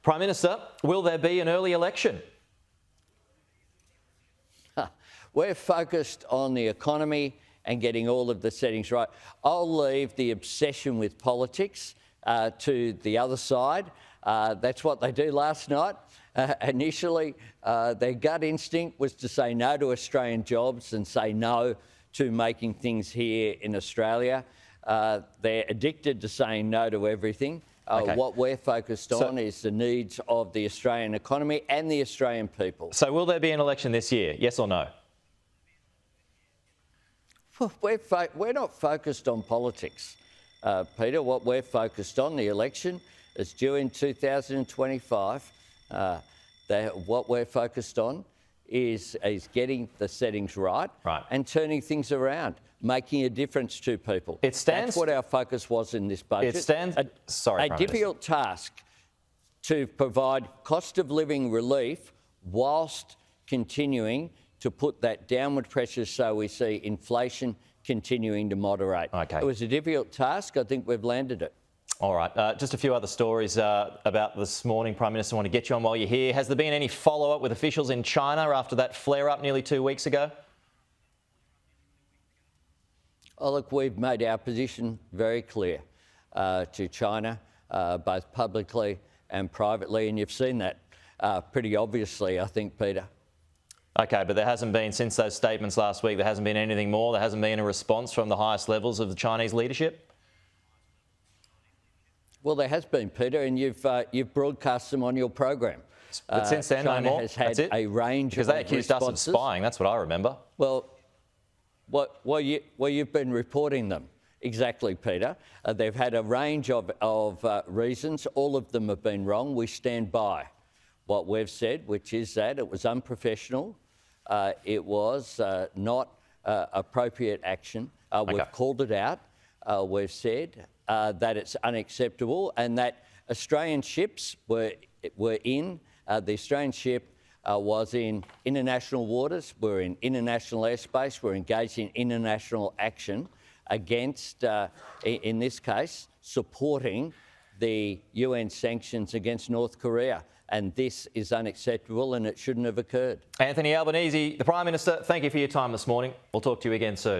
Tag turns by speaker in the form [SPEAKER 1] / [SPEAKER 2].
[SPEAKER 1] Prime Minister, will there be an early election?
[SPEAKER 2] We're focused on the economy and getting all of the settings right. I'll leave the obsession with politics to the other side. That's what they do last night. Initially, their gut instinct was to say no to Australian jobs and say no to making things here in Australia. They're addicted to saying no to everything.
[SPEAKER 1] Okay.
[SPEAKER 2] What we're focused on is the needs of the Australian economy and the Australian people.
[SPEAKER 1] So will there be an election this year, yes or no?
[SPEAKER 2] We're not focused on politics, Peter. What we're focused on, the election is due in 2025. What we're focused on is getting the settings right and turning things around, making a difference to people. That's what our focus was in this budget.
[SPEAKER 1] A
[SPEAKER 2] difficult task to provide cost of living relief whilst continuing to put that downward pressure so we see inflation continuing to moderate.
[SPEAKER 1] Okay.
[SPEAKER 2] It was a difficult task. I think we've landed it.
[SPEAKER 1] All right. Just a few other stories about this morning. Prime Minister, I want to get you on while you're here. Has there been any follow-up with officials in China after that flare-up nearly 2 weeks ago?
[SPEAKER 2] Oh, look, we've made our position very clear to China, both publicly and privately, and you've seen that pretty obviously, I think, Peter.
[SPEAKER 1] OK, but there hasn't been, since those statements last week, there hasn't been anything more? There hasn't been a response from the highest levels of the Chinese leadership?
[SPEAKER 2] Well, there has been, Peter, and you've broadcast them on your program.
[SPEAKER 1] But since then,
[SPEAKER 2] China
[SPEAKER 1] no more?
[SPEAKER 2] has had
[SPEAKER 1] That's it?
[SPEAKER 2] a range
[SPEAKER 1] because
[SPEAKER 2] of
[SPEAKER 1] they accused
[SPEAKER 2] responses.
[SPEAKER 1] us of spying, that's what I remember.
[SPEAKER 2] Well, you've been reporting them. Exactly, Peter. They've had a range of reasons. All of them have been wrong. We stand by what we've said, which is that it was unprofessional. It was not appropriate action. We've called it out. We've said that it's unacceptable and that Australian ships were in. The Australian ship was in international waters. We're in international airspace. We're engaged in international action against, in this case, supporting the UN sanctions against North Korea. And this is unacceptable and it shouldn't have occurred.
[SPEAKER 1] Anthony Albanese, the Prime Minister, thank you for your time this morning. We'll talk to you again soon.